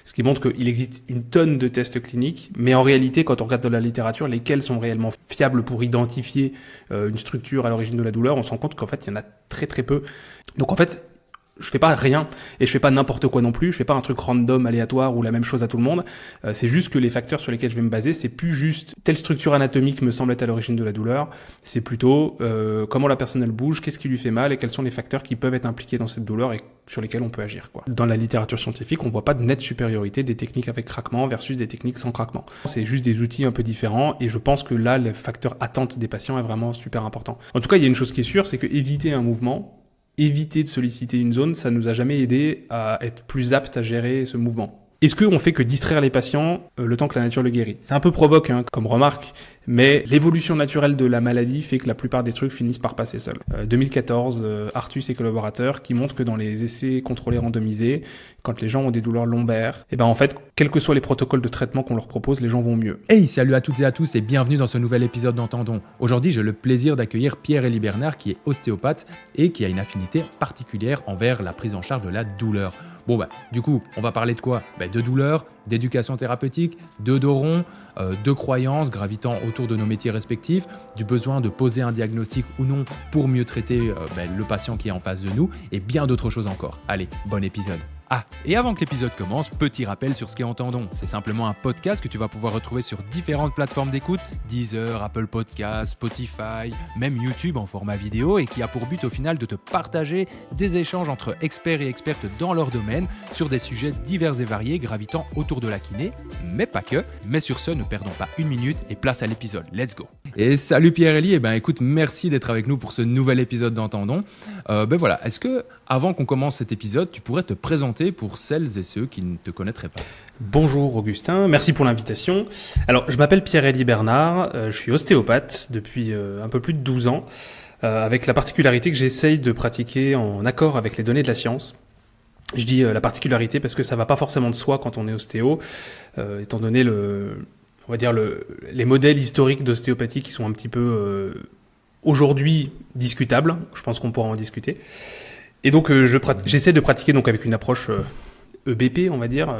Ce qui montre qu'il existe une tonne de tests cliniques, mais en réalité, quand on regarde dans la littérature, lesquels sont réellement fiables pour identifier une structure à l'origine de la douleur, on se rend compte qu'en fait, il y en a très très peu. Donc en fait, je fais pas rien et je fais pas n'importe quoi non plus. Je fais pas un truc random, aléatoire ou la même chose à tout le monde. C'est juste que les facteurs sur lesquels je vais me baser, c'est plus juste telle structure anatomique me semble être à l'origine de la douleur. C'est plutôt comment la personne elle bouge, qu'est-ce qui lui fait mal et quels sont les facteurs qui peuvent être impliqués dans cette douleur et sur lesquels on peut agir, quoi. Dans la littérature scientifique, on voit pas de nette supériorité des techniques avec craquement versus des techniques sans craquement. C'est juste des outils un peu différents et je pense que là, le facteur attente des patients est vraiment super important. En tout cas, il y a une chose qui est sûre, c'est que éviter un mouvement, éviter de solliciter une zone, ça nous a jamais aidé à être plus apte à gérer ce mouvement. Est-ce qu'on fait que distraire les patients le temps que la nature le guérit ? C'est un peu provoque comme remarque, mais l'évolution naturelle de la maladie fait que la plupart des trucs finissent par passer seuls. 2014, Artus et collaborateurs qui montrent que dans les essais contrôlés randomisés, quand les gens ont des douleurs lombaires, et ben en fait, quels que soient les protocoles de traitement qu'on leur propose, les gens vont mieux. Hey, salut à toutes et à tous et bienvenue dans ce nouvel épisode d'Entendons. Aujourd'hui, j'ai le plaisir d'accueillir Pierre-Élie Bernard qui est ostéopathe et qui a une affinité particulière envers la prise en charge de la douleur. Bon du coup, on va parler de quoi ? De douleur, d'éducation thérapeutique, de dos rond, de croyances gravitant autour de nos métiers respectifs, du besoin de poser un diagnostic ou non pour mieux traiter le patient qui est en face de nous et bien d'autres choses encore. Allez, bon épisode. Ah, et avant que l'épisode commence, petit rappel sur ce qu'est Entendons. C'est simplement un podcast que tu vas pouvoir retrouver sur différentes plateformes d'écoute, Deezer, Apple Podcasts, Spotify, même YouTube en format vidéo et qui a pour but au final de te partager des échanges entre experts et expertes dans leur domaine sur des sujets divers et variés gravitant autour de la kiné, mais pas que. Mais sur ce, ne perdons pas une minute et place à l'épisode. Let's go. Et salut Pierre-Élie, écoute, merci d'être avec nous pour ce nouvel épisode d'Entendons. Voilà, est-ce que avant qu'on commence cet épisode, tu pourrais te présenter pour celles et ceux qui ne te connaîtraient pas ? Bonjour Augustin, merci pour l'invitation. Alors, je m'appelle Pierre-Élie Bernard, je suis ostéopathe depuis un peu plus de 12 ans, avec la particularité que j'essaye de pratiquer en accord avec les données de la science. Je dis la particularité parce que ça va pas forcément de soi quand on est ostéo, étant donné les modèles historiques d'ostéopathie qui sont un petit peu aujourd'hui discutables. Je pense qu'on pourra en discuter. Et donc j'essaie de pratiquer donc avec une approche EBP, on va dire,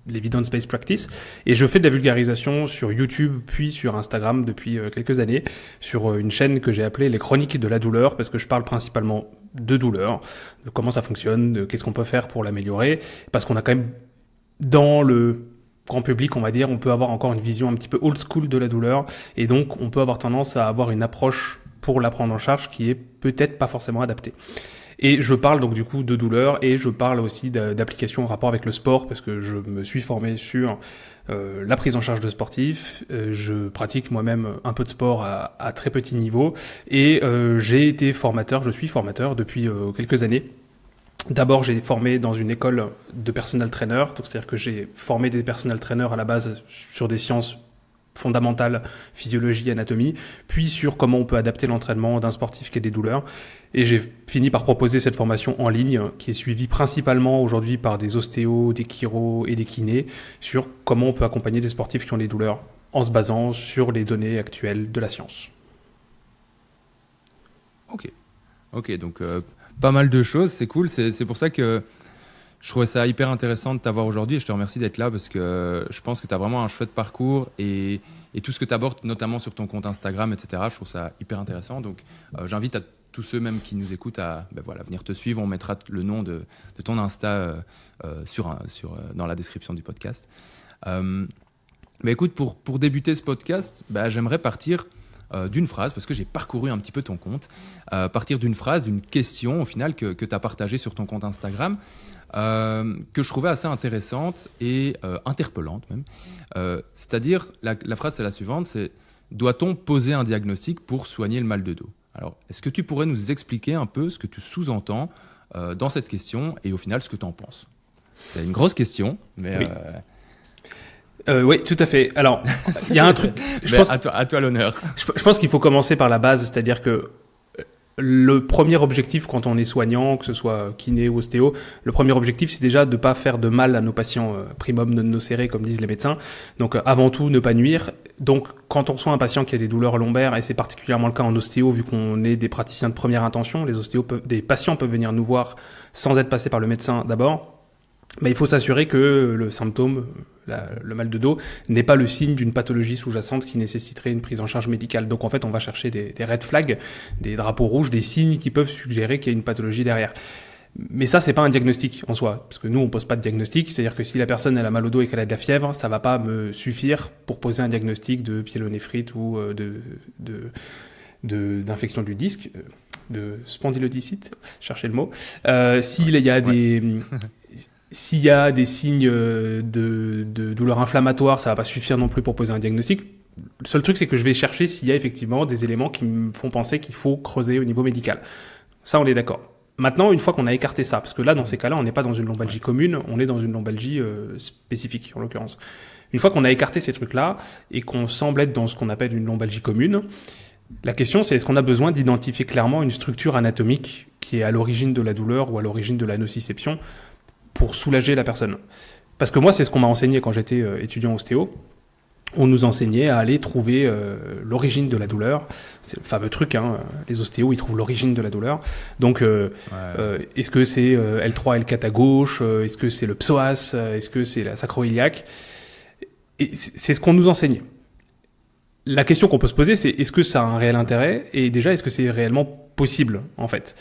l'Evidence-Based Practice, et je fais de la vulgarisation sur YouTube puis sur Instagram depuis quelques années, sur une chaîne que j'ai appelée Les Chroniques de la douleur, parce que je parle principalement de douleur, de comment ça fonctionne, de qu'est-ce qu'on peut faire pour l'améliorer, parce qu'on a quand même, dans le grand public, on va dire, on peut avoir encore une vision un petit peu old school de la douleur, et donc on peut avoir tendance à avoir une approche pour la prendre en charge qui est peut-être pas forcément adaptée. Et je parle donc du coup de douleur et je parle aussi d'applications en rapport avec le sport parce que je me suis formé sur la prise en charge de sportifs. Je pratique moi-même un peu de sport à très petit niveau et je suis formateur depuis quelques années. D'abord, j'ai formé dans une école de personal trainer, donc c'est-à-dire que j'ai formé des personal trainers à la base sur des sciences fondamentale, physiologie, anatomie, puis sur comment on peut adapter l'entraînement d'un sportif qui a des douleurs. Et j'ai fini par proposer cette formation en ligne, qui est suivie principalement aujourd'hui par des ostéos, des chiro et des kinés, sur comment on peut accompagner des sportifs qui ont des douleurs en se basant sur les données actuelles de la science. Ok, donc pas mal de choses, c'est cool. C'est pour ça que je trouvais ça hyper intéressant de t'avoir aujourd'hui et je te remercie d'être là parce que je pense que tu as vraiment un chouette parcours et tout ce que tu abordes, notamment sur ton compte Instagram, etc. Je trouve ça hyper intéressant. Donc, j'invite à tous ceux même qui nous écoutent à venir te suivre. On mettra le nom de ton Insta dans la description du podcast. Écoute, pour débuter ce podcast, j'aimerais partir d'une phrase, parce que j'ai parcouru un petit peu ton compte, partir d'une phrase, d'une question au final que tu as partagée sur ton compte Instagram, que je trouvais assez intéressante et interpellante même. C'est-à-dire, la phrase c'est la suivante, c'est « Doit-on poser un diagnostic pour soigner le mal de dos ?» Alors, est-ce que tu pourrais nous expliquer un peu ce que tu sous-entends dans cette question et au final ce que tu en penses ? C'est une grosse question, mais... Oui. Oui, tout à fait. Alors, il y a un truc... À toi l'honneur. Je pense qu'il faut commencer par la base, c'est-à-dire que le premier objectif quand on est soignant, que ce soit kiné ou ostéo, le premier objectif c'est déjà de ne pas faire de mal à nos patients, primum non nocere comme disent les médecins. Donc avant tout ne pas nuire. Donc quand on soigne un patient qui a des douleurs lombaires, et c'est particulièrement le cas en ostéo vu qu'on est des praticiens de première intention, des patients peuvent venir nous voir sans être passés par le médecin d'abord. il faut s'assurer que le symptôme, le mal de dos, n'est pas le signe d'une pathologie sous-jacente qui nécessiterait une prise en charge médicale. Donc en fait, on va chercher des red flags, des drapeaux rouges, des signes qui peuvent suggérer qu'il y a une pathologie derrière. Mais ça, c'est pas un diagnostic en soi, parce que nous, on pose pas de diagnostic. C'est-à-dire que si la personne elle a mal au dos et qu'elle a de la fièvre, ça va pas me suffire pour poser un diagnostic de pyélonéphrite ou d'infection du disque, de spondylodicite, cherchez le mot. S'il y a s'il y a des signes de douleur inflammatoire, ça va pas suffire non plus pour poser un diagnostic. Le seul truc, c'est que je vais chercher s'il y a effectivement des éléments qui me font penser qu'il faut creuser au niveau médical. Ça, on est d'accord. Maintenant, une fois qu'on a écarté ça, parce que là, dans ces cas-là, on n'est pas dans une lombalgie commune, on est dans une lombalgie spécifique, en l'occurrence. Une fois qu'on a écarté ces trucs-là et qu'on semble être dans ce qu'on appelle une lombalgie commune, la question, c'est est-ce qu'on a besoin d'identifier clairement une structure anatomique qui est à l'origine de la douleur ou à l'origine de la nociception pour soulager la personne. Parce que moi, c'est ce qu'on m'a enseigné quand j'étais étudiant ostéo. On nous enseignait à aller trouver l'origine de la douleur. C'est le fameux truc, hein, les ostéos, ils trouvent l'origine de la douleur. Donc, est-ce que c'est L3, L4 à gauche? Est-ce que c'est le psoas? Est-ce que c'est la sacro-iliaque? Et c'est ce qu'on nous enseignait. La question qu'on peut se poser, c'est est-ce que ça a un réel intérêt? Et déjà, est-ce que c'est réellement possible, en fait?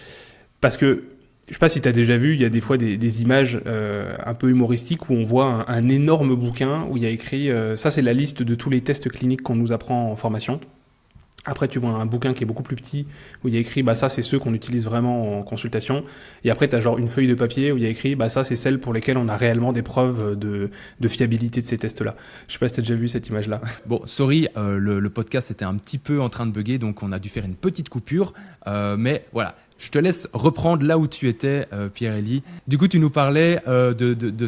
Parce que je sais pas si tu as déjà vu, il y a des fois des images un peu humoristiques où on voit un énorme bouquin où il y a écrit ça c'est la liste de tous les tests cliniques qu'on nous apprend en formation. Après tu vois un bouquin qui est beaucoup plus petit où il y a écrit ça c'est ceux qu'on utilise vraiment en consultation. Et après tu as genre une feuille de papier où il y a écrit ça c'est celles pour lesquelles on a réellement des preuves de fiabilité de ces tests-là. Je sais pas si tu as déjà vu cette image-là. Bon, sorry, le podcast était un petit peu en train de bugger, donc on a dû faire une petite coupure. Mais voilà. Je te laisse reprendre là où tu étais, Pierre-Élie. Du coup, tu nous parlais de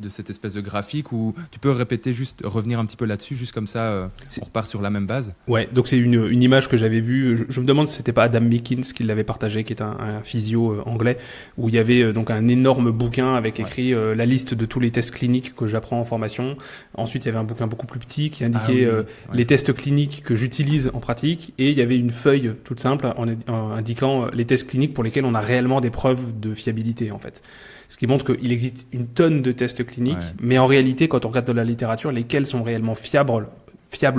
cette espèce de graphique où tu peux répéter, juste revenir un petit peu là-dessus, juste comme ça, on repart sur la même base. Ouais, donc c'est une image que j'avais vue. Je me demande si c'était pas Adam Meakins qui l'avait partagé, qui est un physio anglais, où il y avait donc un énorme bouquin avec écrit la liste de tous les tests cliniques que j'apprends en formation. Ensuite, il y avait un bouquin beaucoup plus petit qui indiquait les tests cliniques que j'utilise en pratique, et il y avait une feuille toute simple en indiquant les tests cliniques pour lesquels on a réellement des preuves de fiabilité, en fait. Ce qui montre qu'il existe une tonne de tests cliniques, mais en réalité, quand on regarde de la littérature, lesquels sont réellement fiables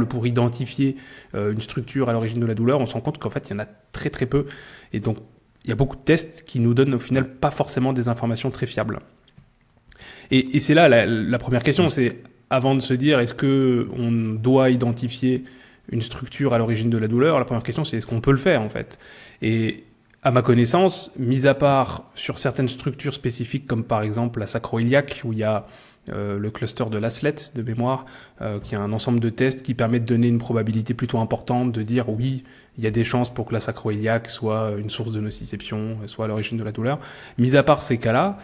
pour identifier une structure à l'origine de la douleur, on se rend compte qu'en fait, il y en a très très peu. Et donc, il y a beaucoup de tests qui nous donnent au final pas forcément des informations très fiables. Et c'est là la première question, c'est avant de se dire est-ce qu'on doit identifier une structure à l'origine de la douleur, la première question c'est est-ce qu'on peut le faire en fait. Et à ma connaissance, mis à part sur certaines structures spécifiques comme par exemple la sacro-iliaque où il y a le cluster de Laslett de mémoire, qui est un ensemble de tests qui permet de donner une probabilité plutôt importante de dire oui, il y a des chances pour que la sacro-iliaque soit une source de nociception, soit à l'origine de la douleur. Mis à part ces cas-là,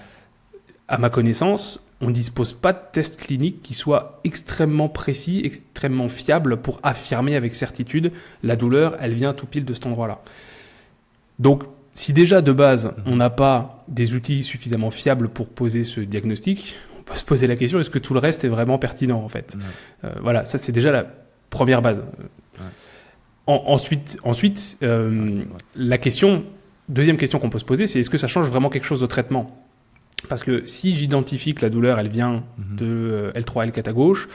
à ma connaissance, on ne dispose pas de tests cliniques qui soient extrêmement précis, extrêmement fiables pour affirmer avec certitude la douleur, elle vient tout pile de cet endroit-là. Donc, si déjà de base, on n'a pas des outils suffisamment fiables pour poser ce diagnostic, on peut se poser la question, est-ce que tout le reste est vraiment pertinent en fait ? Voilà, ça c'est déjà la première base. Ensuite, deuxième question qu'on peut se poser, c'est est-ce que ça change vraiment quelque chose au traitement ? Parce que si j'identifie que la douleur, elle vient de L3, L4 à gauche,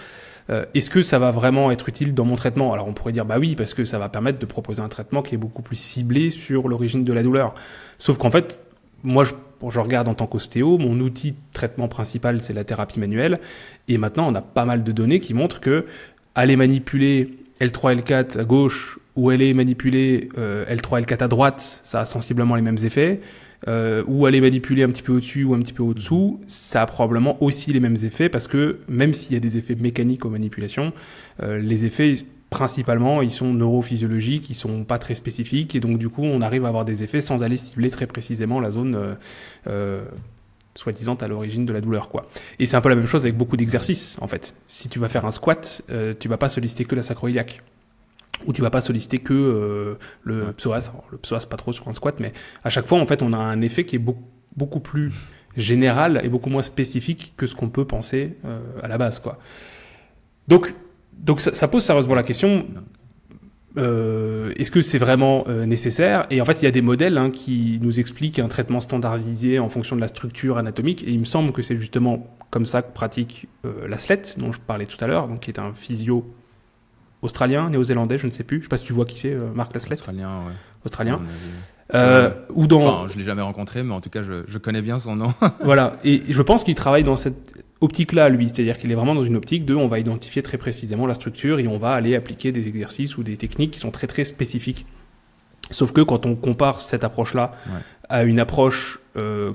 est-ce que ça va vraiment être utile dans mon traitement ? Alors on pourrait dire oui, parce que ça va permettre de proposer un traitement qui est beaucoup plus ciblé sur l'origine de la douleur. Sauf qu'en fait, moi je regarde en tant qu'ostéo, mon outil de traitement principal c'est la thérapie manuelle, et maintenant on a pas mal de données qui montrent que aller manipuler L3, L4 à gauche ou aller manipuler L3, L4 à droite, ça a sensiblement les mêmes effets. Ou aller manipuler un petit peu au-dessus ou un petit peu au-dessous, ça a probablement aussi les mêmes effets parce que même s'il y a des effets mécaniques aux manipulations, les effets principalement ils sont neurophysiologiques, ils sont pas très spécifiques et donc du coup on arrive à avoir des effets sans aller cibler très précisément la zone soi-disant à l'origine de la douleur quoi. Et c'est un peu la même chose avec beaucoup d'exercices en fait. Si tu vas faire un squat, tu vas pas solliciter que la sacro-iliaque. Ou tu vas pas solliciter que le psoas. Alors, le psoas pas trop sur un squat, mais à chaque fois en fait on a un effet qui est beaucoup plus général et beaucoup moins spécifique que ce qu'on peut penser à la base quoi. Donc ça pose sérieusement la question. Est-ce que c'est vraiment nécessaire? Et en fait, il y a des modèles qui nous expliquent un traitement standardisé en fonction de la structure anatomique. Et il me semble que c'est justement comme ça que pratique Laslett, dont je parlais tout à l'heure, donc qui est un physio australien, néo-zélandais, je ne sais plus. Je ne sais pas si tu vois qui c'est, Marc Laslett. Australien, ouais. Australien. Ou dans... Enfin, je l'ai jamais rencontré, mais en tout cas, je connais bien son nom. Voilà. Et je pense qu'il travaille dans cette optique-là, lui. C'est-à-dire qu'il est vraiment dans une optique de on va identifier très précisément la structure et on va aller appliquer des exercices ou des techniques qui sont très très spécifiques. Sauf que quand on compare cette approche-là à une approche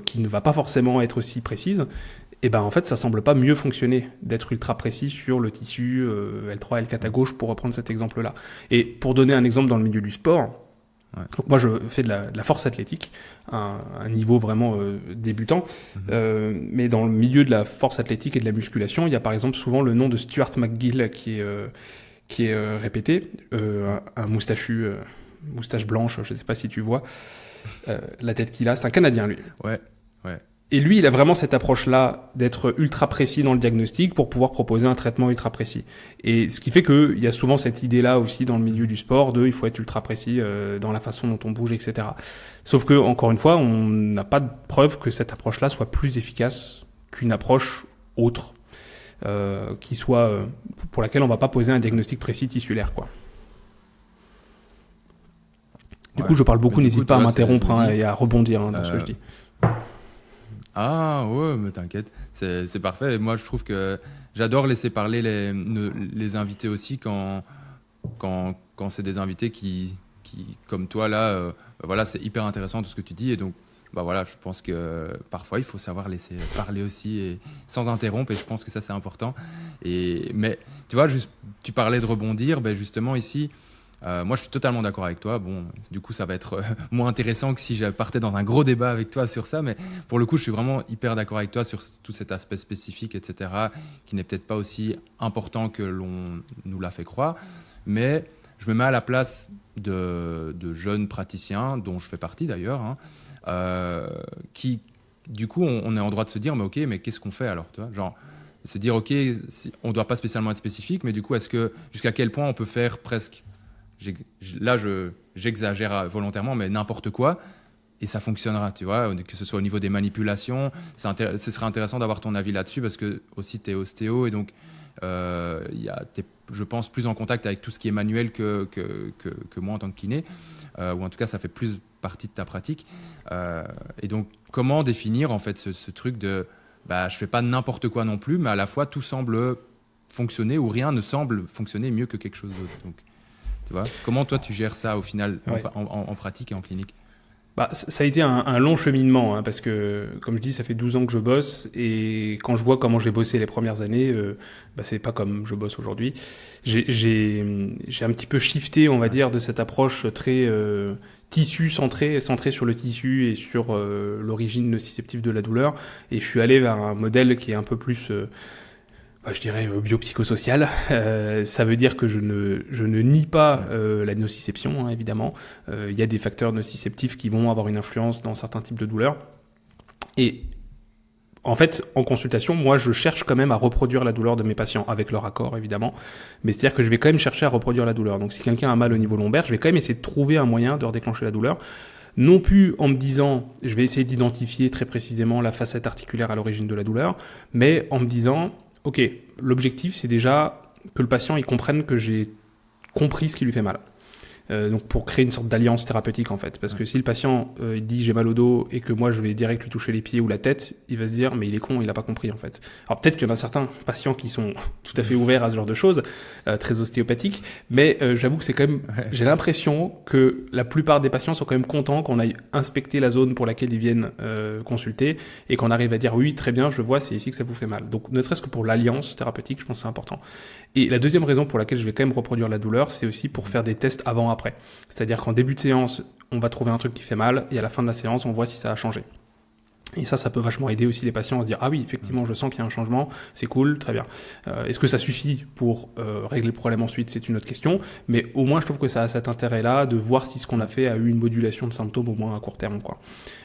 qui ne va pas forcément être aussi précise, et ben en fait ça semble pas mieux fonctionner d'être ultra précis sur le tissu L3, L4 à gauche, pour reprendre cet exemple-là. Et pour donner un exemple dans le milieu du sport, donc moi je fais de la force athlétique à un niveau vraiment débutant, mais dans le milieu de la force athlétique et de la musculation, il y a par exemple souvent le nom de Stuart McGill qui est répété, un moustachu, moustache blanche, je ne sais pas si tu vois la tête qu'il a, c'est un Canadien lui. Ouais. Et lui, il a vraiment cette approche-là d'être ultra précis dans le diagnostic pour pouvoir proposer un traitement ultra précis. Et ce qui fait qu'il y a souvent cette idée-là aussi dans le milieu du sport il faut être ultra précis dans la façon dont on bouge, etc. Sauf que, encore une fois, on n'a pas de preuve que cette approche-là soit plus efficace qu'une approche autre, qui soit, pour laquelle on ne va pas poser un diagnostic précis tissulaire, quoi. Du coup, je parle beaucoup, n'hésite pas à m'interrompre et à rebondir dans ce que je dis. Ah ouais, mais t'inquiète, c'est parfait. Et moi, je trouve que j'adore laisser parler les invités aussi quand c'est des invités qui comme toi là, voilà, c'est hyper intéressant tout ce que tu dis. Et donc, bah voilà, je pense que parfois il faut savoir laisser parler aussi et sans interrompre. Et je pense que ça c'est important. Mais tu vois, tu parlais de rebondir, ben justement ici. Moi, je suis totalement d'accord avec toi. Bon, du coup, ça va être moins intéressant que si je partais dans un gros débat avec toi sur ça. Mais pour le coup, je suis vraiment hyper d'accord avec toi sur tout cet aspect spécifique, etc., qui n'est peut-être pas aussi important que l'on nous l'a fait croire. Mais je me mets à la place de jeunes praticiens, dont je fais partie d'ailleurs, qui, du coup, on est en droit de se dire, mais ok, mais qu'est-ce qu'on fait alors, tu vois, genre, se dire, ok, on ne doit pas spécialement être spécifique, mais du coup, jusqu'à quel point on peut faire presque... Là, j'exagère volontairement, mais n'importe quoi, et ça fonctionnera, tu vois, que ce soit au niveau des manipulations. Ce serait intéressant d'avoir ton avis là-dessus, parce que aussi, tu es ostéo, et donc, t'es, je pense, plus en contact avec tout ce qui est manuel que moi en tant que kiné, ou en tout cas, ça fait plus partie de ta pratique. Et donc, comment définir, en fait, ce truc de, je fais pas n'importe quoi non plus, mais à la fois, tout semble fonctionner, ou rien ne semble fonctionner mieux que quelque chose d'autre. Donc, tu vois, comment toi tu gères ça au final en pratique et en clinique? Ça a été un long cheminement, parce que, comme je dis, ça fait 12 ans que je bosse, et quand je vois comment j'ai bossé les premières années, c'est pas comme je bosse aujourd'hui. J'ai un petit peu shifté, on va dire, de cette approche très tissu centrée sur le tissu et sur l'origine nociceptive de la douleur, et je suis allé vers un modèle qui est un peu plus... je dirais biopsychosocial. Ça veut dire que je ne nie pas la nociception, évidemment. Il y a des facteurs nociceptifs qui vont avoir une influence dans certains types de douleurs. Et en fait, en consultation, moi, je cherche quand même à reproduire la douleur de mes patients, avec leur accord, évidemment. Mais c'est-à-dire que je vais quand même chercher à reproduire la douleur. Donc si quelqu'un a mal au niveau lombaire, je vais quand même essayer de trouver un moyen de redéclencher la douleur. Non plus en me disant, je vais essayer d'identifier très précisément la facette articulaire à l'origine de la douleur, mais en me disant... Ok, l'objectif, c'est déjà que le patient il comprenne que j'ai compris ce qui lui fait mal. Donc pour créer une sorte d'alliance thérapeutique en fait. Parce que si le patient il dit j'ai mal au dos et que moi je vais direct lui toucher les pieds ou la tête, il va se dire mais il est con, il n'a pas compris en fait. Alors peut-être qu'il y en a certains patients qui sont tout à fait ouverts à ce genre de choses, très ostéopathiques, mais j'avoue que c'est quand même, j'ai l'impression que la plupart des patients sont quand même contents qu'on aille inspecter la zone pour laquelle ils viennent consulter et qu'on arrive à dire oui très bien je vois c'est ici que ça vous fait mal. Donc ne serait-ce que pour l'alliance thérapeutique je pense que c'est important. Et la deuxième raison pour laquelle je vais quand même reproduire la douleur, c'est aussi pour faire des tests avant-après. C'est-à-dire qu'en début de séance, on va trouver un truc qui fait mal, et à la fin de la séance, on voit si ça a changé. Et ça peut vachement aider aussi les patients à se dire « Ah oui, effectivement, je sens qu'il y a un changement, c'est cool, très bien. » Est-ce que ça suffit pour régler le problème ensuite? C'est une autre question. Mais au moins, je trouve que ça a cet intérêt-là de voir si ce qu'on a fait a eu une modulation de symptômes au moins à court terme, quoi.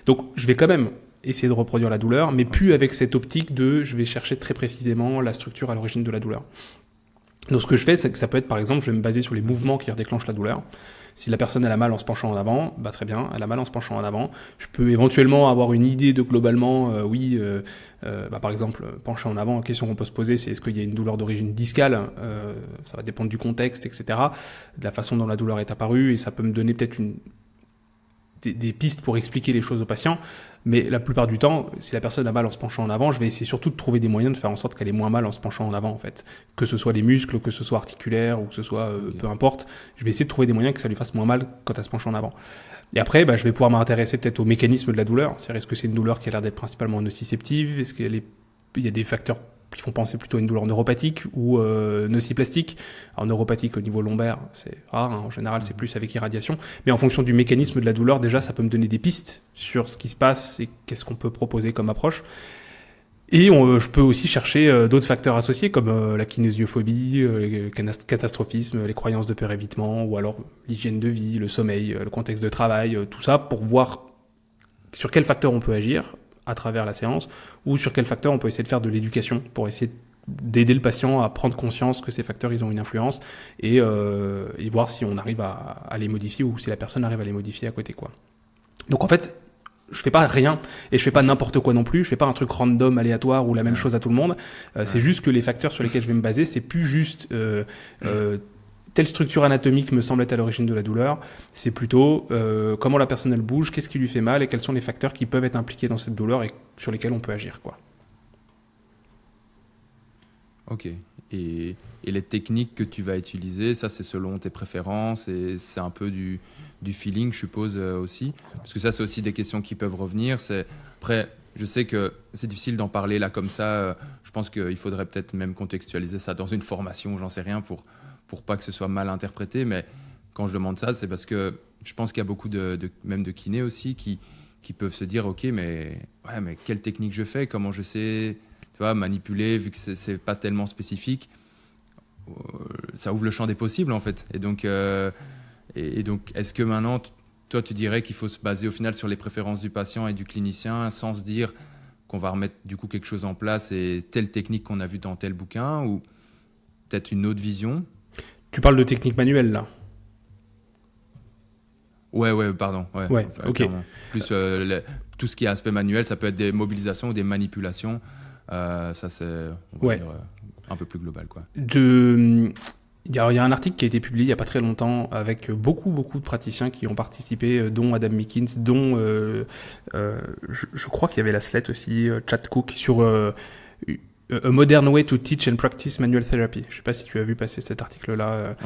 Donc, je vais quand même essayer de reproduire la douleur, mais plus avec cette optique de « je vais chercher très précisément la structure à l'origine de la douleur ». Donc ce que je fais, c'est que ça peut être par exemple, je vais me baser sur les mouvements qui déclenchent la douleur. Si la personne elle a mal en se penchant en avant, bah très bien, elle a mal en se penchant en avant. Je peux éventuellement avoir une idée de globalement, par exemple, pencher en avant, la question qu'on peut se poser, c'est est-ce qu'il y a une douleur d'origine discale, ça va dépendre du contexte, etc., de la façon dont la douleur est apparue, et ça peut me donner peut-être des pistes pour expliquer les choses au patient. Mais la plupart du temps, si la personne a mal en se penchant en avant, je vais essayer surtout de trouver des moyens de faire en sorte qu'elle ait moins mal en se penchant en avant, en fait. Que ce soit les muscles, que ce soit articulaire, ou que ce soit peu importe, je vais essayer de trouver des moyens que ça lui fasse moins mal quand elle se penche en avant. Et après, je vais pouvoir m'intéresser peut-être au mécanisme de la douleur. C'est-à-dire, est-ce que c'est une douleur qui a l'air d'être principalement nociceptive? Est-ce qu'il y a des facteurs qui font penser plutôt à une douleur neuropathique ou nociplastique. Alors neuropathique au niveau lombaire, c'est rare, en général c'est plus avec irradiation, mais en fonction du mécanisme de la douleur, déjà ça peut me donner des pistes sur ce qui se passe et qu'est-ce qu'on peut proposer comme approche. Et je peux aussi chercher d'autres facteurs associés comme la kinésiophobie, le catastrophisme, les croyances de peur-évitement, ou alors l'hygiène de vie, le sommeil, le contexte de travail, tout ça pour voir sur quels facteurs on peut agir à travers la séance, ou sur quels facteurs on peut essayer de faire de l'éducation pour essayer d'aider le patient à prendre conscience que ces facteurs ils ont une influence et voir si on arrive à les modifier ou si la personne arrive à les modifier à côté, quoi. Donc en fait, je fais pas rien et je fais pas n'importe quoi non plus, je fais pas un truc random, aléatoire ou la même chose à tout le monde. C'est juste que les facteurs sur lesquels je vais me baser, c'est plus juste telle structure anatomique me semble être à l'origine de la douleur, c'est plutôt comment la personne elle bouge, qu'est-ce qui lui fait mal et quels sont les facteurs qui peuvent être impliqués dans cette douleur et sur lesquels on peut agir, quoi. Ok. Et les techniques que tu vas utiliser, ça c'est selon tes préférences et c'est un peu du feeling, je suppose aussi. Parce que ça c'est aussi des questions qui peuvent revenir. Après, je sais que c'est difficile d'en parler là comme ça. Je pense qu'il faudrait peut-être même contextualiser ça dans une formation, j'en sais rien, pour pas que ce soit mal interprété, mais quand je demande ça, c'est parce que je pense qu'il y a beaucoup même de kinés aussi qui peuvent se dire ok, mais quelle technique je fais, comment je sais, tu vois, manipuler, vu que c'est pas tellement spécifique, ça ouvre le champ des possibles en fait. Et donc est-ce que maintenant toi tu dirais qu'il faut se baser au final sur les préférences du patient et du clinicien sans se dire qu'on va remettre du coup quelque chose en place et telle technique qu'on a vue dans tel bouquin, ou peut-être une autre vision? Tu parles de technique manuelle, là? Ouais, pardon. Ouais, ok. Clairement. Plus tout ce qui est aspect manuel, ça peut être des mobilisations ou des manipulations. Ça, c'est on va dire, un peu plus global, quoi. Il y a un article qui a été publié il n'y a pas très longtemps avec beaucoup de praticiens qui ont participé, dont Adam Meakins, dont je crois qu'il y avait la Slate aussi, Chad Cook, sur A Modern Way to Teach and Practice Manual Therapy. Je ne sais pas si tu as vu passer cet article-là,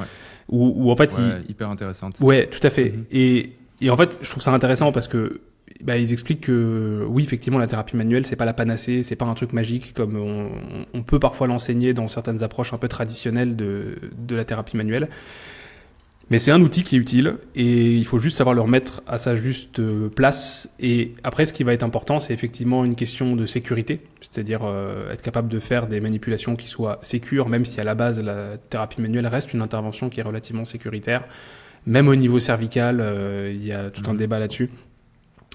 où en fait... hyper intéressante. Ouais, tout à fait. Et en fait, je trouve ça intéressant parce que ils expliquent que oui, effectivement, la thérapie manuelle, c'est pas la panacée, c'est pas un truc magique comme on peut parfois l'enseigner dans certaines approches un peu traditionnelles de la thérapie manuelle. Mais c'est un outil qui est utile et il faut juste savoir le remettre à sa juste place. Et après, ce qui va être important, c'est effectivement une question de sécurité, c'est-à-dire être capable de faire des manipulations qui soient sécures, même si à la base, la thérapie manuelle reste une intervention qui est relativement sécuritaire. Même au niveau cervical, il y a tout un débat là-dessus.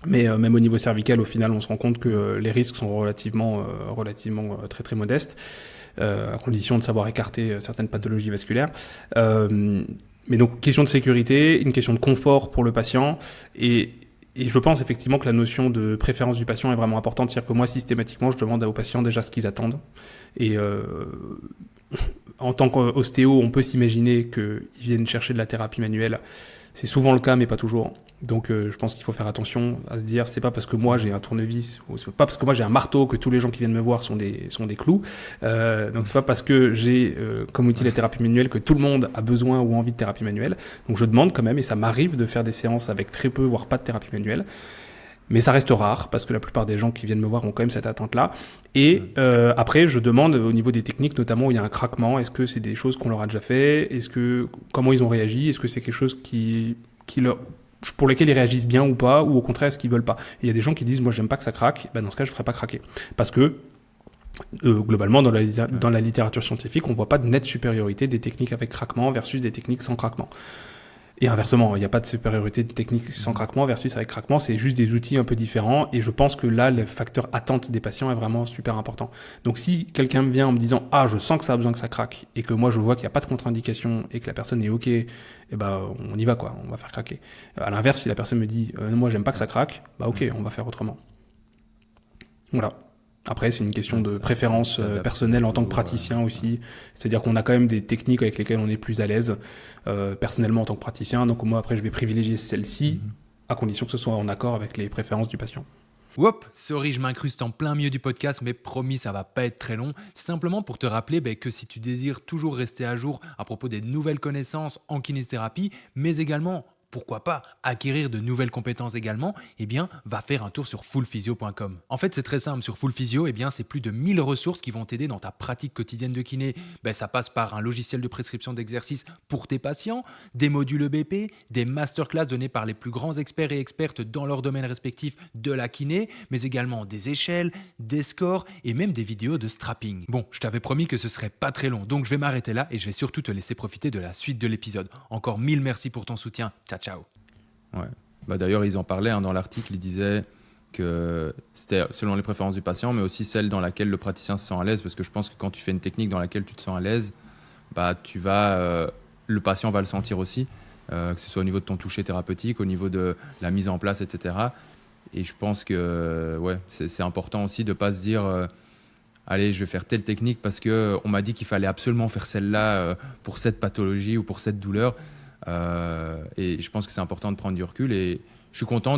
Mais même au niveau cervical, au final, on se rend compte que les risques sont relativement très très modestes, à condition de savoir écarter certaines pathologies vasculaires. Mais donc, question de sécurité, une question de confort pour le patient, et je pense effectivement que la notion de préférence du patient est vraiment importante. C'est-à-dire que moi, systématiquement, je demande aux patients déjà ce qu'ils attendent. Et en tant qu'ostéo, on peut s'imaginer qu'ils viennent chercher de la thérapie manuelle. C'est souvent le cas, mais pas toujours. Donc je pense qu'il faut faire attention à se dire, c'est pas parce que moi j'ai un tournevis, ou c'est pas parce que moi j'ai un marteau que tous les gens qui viennent me voir sont des clous. Donc c'est pas parce que j'ai comme outil la thérapie manuelle que tout le monde a besoin ou envie de thérapie manuelle. Donc je demande quand même, et ça m'arrive de faire des séances avec très peu, voire pas de thérapie manuelle. Mais ça reste rare, parce que la plupart des gens qui viennent me voir ont quand même cette attente-là. Et après, je demande au niveau des techniques, notamment où il y a un craquement, est-ce que c'est des choses qu'on leur a déjà fait? Comment ils ont réagi? Est-ce que c'est quelque chose pour lesquels ils réagissent bien ou pas, ou au contraire, est-ce qu'ils veulent pas? Et il y a des gens qui disent, moi, j'aime pas que ça craque. Dans ce cas, je ferai pas craquer. Parce que, globalement, dans la littérature scientifique, on voit pas de nette supériorité des techniques avec craquement versus des techniques sans craquement. Et inversement, il n'y a pas de supériorité de technique sans craquement versus avec craquement, c'est juste des outils un peu différents. Et je pense que là, le facteur attente des patients est vraiment super important. Donc si quelqu'un me vient en me disant « Ah, je sens que ça a besoin que ça craque » et que moi je vois qu'il n'y a pas de contre-indication et que la personne est OK, eh ben, on y va quoi, on va faire craquer. À l'inverse, si la personne me dit « Moi, j'aime pas que ça craque », bah OK, on va faire autrement. Voilà. Après, c'est une question de préférence personnelle en tant que praticien aussi. C'est-à-dire qu'on a quand même des techniques avec lesquelles on est plus à l'aise personnellement en tant que praticien. Donc moi, après, je vais privilégier celle-ci à condition que ce soit en accord avec les préférences du patient. Hop, sorry, je m'incruste en plein milieu du podcast, mais promis, ça va pas être très long. C'est simplement pour te rappeler que si tu désires toujours rester à jour à propos des nouvelles connaissances en kinésithérapie, mais également pourquoi pas acquérir de nouvelles compétences également, eh bien, va faire un tour sur fullphysio.com. En fait, c'est très simple. Sur Full Physio, eh bien, c'est plus de 1000 ressources qui vont t'aider dans ta pratique quotidienne de kiné. Ça passe par un logiciel de prescription d'exercices pour tes patients, des modules EBP, des masterclass donnés par les plus grands experts et expertes dans leur domaine respectif de la kiné, mais également des échelles, des scores et même des vidéos de strapping. Bon, je t'avais promis que ce serait pas très long, donc je vais m'arrêter là et je vais surtout te laisser profiter de la suite de l'épisode. Encore 1000 merci pour ton soutien. Ciao. Ouais. D'ailleurs, ils en parlaient dans l'article, ils disaient que c'était selon les préférences du patient, mais aussi celle dans laquelle le praticien se sent à l'aise, parce que je pense que quand tu fais une technique dans laquelle tu te sens à l'aise, le patient va le sentir aussi, que ce soit au niveau de ton toucher thérapeutique, au niveau de la mise en place, etc. Et je pense que c'est important aussi de ne pas se dire allez, je vais faire telle technique parce qu'on m'a dit qu'il fallait absolument faire celle-là pour cette pathologie ou pour cette douleur. Et je pense que c'est important de prendre du recul et je suis content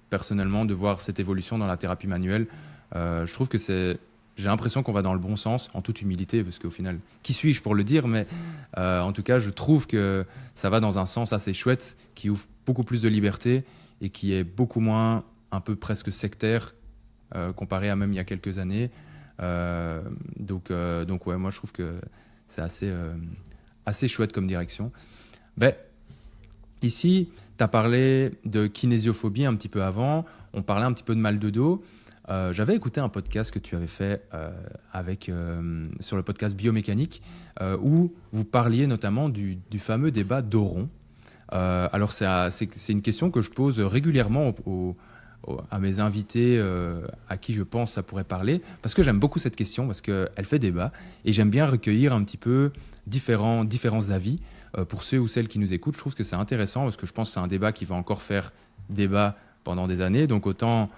personnellement de voir cette évolution dans la thérapie manuelle. Je trouve que j'ai l'impression qu'on va dans le bon sens en toute humilité parce qu'au final, qui suis-je pour le dire, mais en tout cas, je trouve que ça va dans un sens assez chouette qui ouvre beaucoup plus de liberté et qui est beaucoup moins un peu presque sectaire comparé à même il y a quelques années. Donc moi je trouve que c'est assez chouette comme direction. Ici, tu as parlé de kinésiophobie un petit peu avant, on parlait un petit peu de mal de dos. J'avais écouté un podcast que tu avais fait sur le podcast Biomécanique où vous parliez notamment du fameux débat dos rond. Alors c'est une question que je pose régulièrement à mes invités à qui je pense ça pourrait parler, parce que j'aime beaucoup cette question, parce qu'elle fait débat, et j'aime bien recueillir un petit peu différents avis. Pour ceux ou celles qui nous écoutent, je trouve que c'est intéressant, parce que je pense que c'est un débat qui va encore faire débat pendant des années, donc autant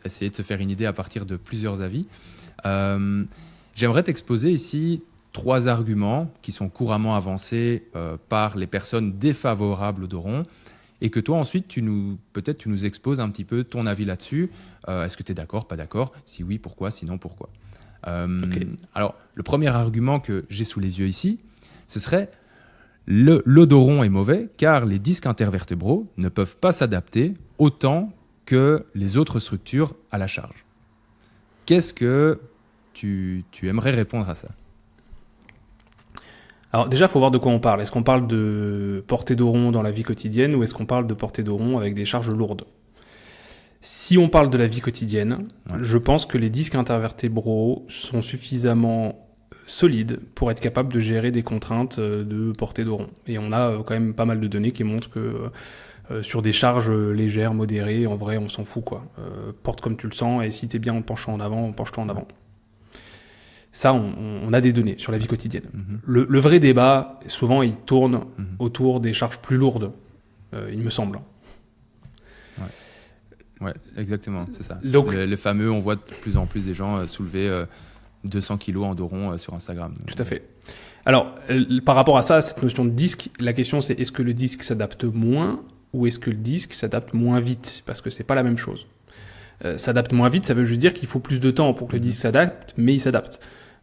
essayer de se faire une idée à partir de plusieurs avis. J'aimerais t'exposer ici 3 arguments qui sont couramment avancés par les personnes défavorables au dos rond, et que toi, ensuite, tu nous exposes un petit peu ton avis là-dessus. Est-ce que tu es d'accord, pas d'accord? Si oui, pourquoi? Sinon, pourquoi? Okay. Alors, le premier argument que j'ai sous les yeux ici, ce serait le dos rond est mauvais car les disques intervertébraux ne peuvent pas s'adapter autant que les autres structures à la charge. Qu'est-ce que tu aimerais répondre à ça? Alors déjà, il faut voir de quoi on parle. Est-ce qu'on parle de portée dos rond dans la vie quotidienne ou est-ce qu'on parle de portée dos rond avec des charges lourdes? Si on parle de la vie quotidienne, je pense que les disques intervertébraux sont suffisamment solides pour être capables de gérer des contraintes de portée dos rond. Et on a quand même pas mal de données qui montrent que sur des charges légères, modérées, en vrai, on s'en fout, quoi. Porte comme tu le sens et si t'es bien en penchant en avant, penche-toi en avant. Ça, on a des données sur la vie quotidienne. Le vrai débat, souvent, il tourne autour des charges plus lourdes, il me semble. Ouais, exactement, c'est ça. Donc, les fameux, on voit de plus en plus des gens soulever 200 kilos en dos rond sur Instagram. Tout à fait. Alors, par rapport à ça, cette notion de disque, la question c'est est-ce que le disque s'adapte moins ou est-ce que le disque s'adapte moins vite? Parce que c'est pas la même chose. S'adapte moins vite, ça veut juste dire qu'il faut plus de temps pour que le disque s'adapte, mais il s'adapte.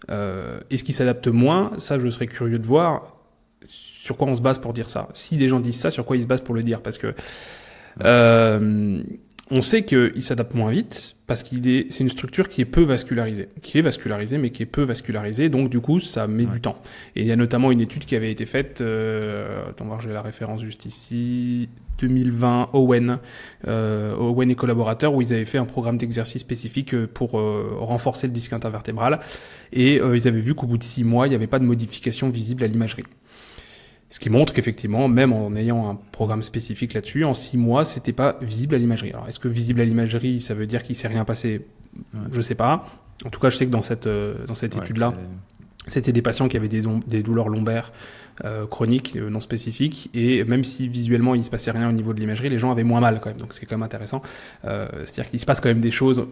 Est-ce qu'il s'adapte moins? Ça, je serais curieux de voir sur quoi on se base pour dire ça. Si des gens disent ça, sur quoi ils se basent pour le dire? Parce que on sait qu'il s'adapte moins vite parce c'est une structure qui est peu vascularisée. Qui est vascularisée, mais qui est peu vascularisée. Donc, du coup, ça met du temps. Et il y a notamment une étude qui avait été faite, attends voir, j'ai la référence juste ici, 2020, Owen et collaborateurs, où ils avaient fait un programme d'exercice spécifique pour renforcer le disque intervertébral. Et ils avaient vu qu'au bout de 6 mois, il n'y avait pas de modification visible à l'imagerie. Ce qui montre qu'effectivement, même en ayant un programme spécifique là-dessus, en 6 mois, c'était pas visible à l'imagerie. Alors, est-ce que visible à l'imagerie, ça veut dire qu'il s'est rien passé ? Je sais pas. En tout cas, je sais que dans cette étude-là, c'était des patients qui avaient des douleurs lombaires chroniques, non spécifiques, et même si visuellement il se passait rien au niveau de l'imagerie, les gens avaient moins mal quand même. Donc c'est quand même intéressant. C'est-à-dire qu'il se passe quand même des choses,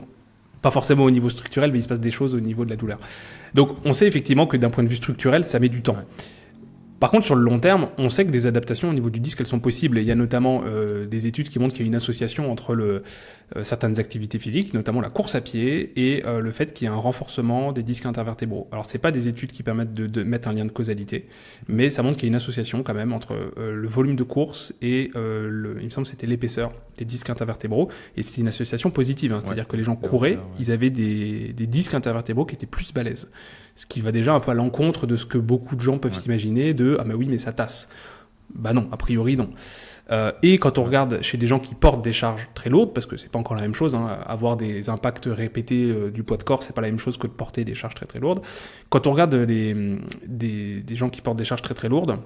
pas forcément au niveau structurel, mais il se passe des choses au niveau de la douleur. Donc on sait effectivement que d'un point de vue structurel, ça met du temps. Par contre, sur le long terme, on sait que des adaptations au niveau du disque, elles sont possibles. Et il y a notamment des études qui montrent qu'il y a une association entre certaines activités physiques, notamment la course à pied, et le fait qu'il y a un renforcement des disques intervertébraux. Alors, c'est pas des études qui permettent de mettre un lien de causalité, mais ça montre qu'il y a une association quand même entre le volume de course et, il me semble que c'était l'épaisseur des disques intervertébraux. Et c'est une association positive, hein, c'est-à-dire que les gens couraient, ils avaient des disques intervertébraux qui étaient plus balèzes. Ce qui va déjà un peu à l'encontre de ce que beaucoup de gens peuvent s'imaginer de « Ah mais oui, mais ça tasse ». Bah non, a priori non. Et quand on regarde chez des gens qui portent des charges très lourdes, parce que c'est pas encore la même chose, hein, avoir des impacts répétés du poids de corps, c'est pas la même chose que de porter des charges très très lourdes. Quand on regarde des gens qui portent des charges très très lourdes,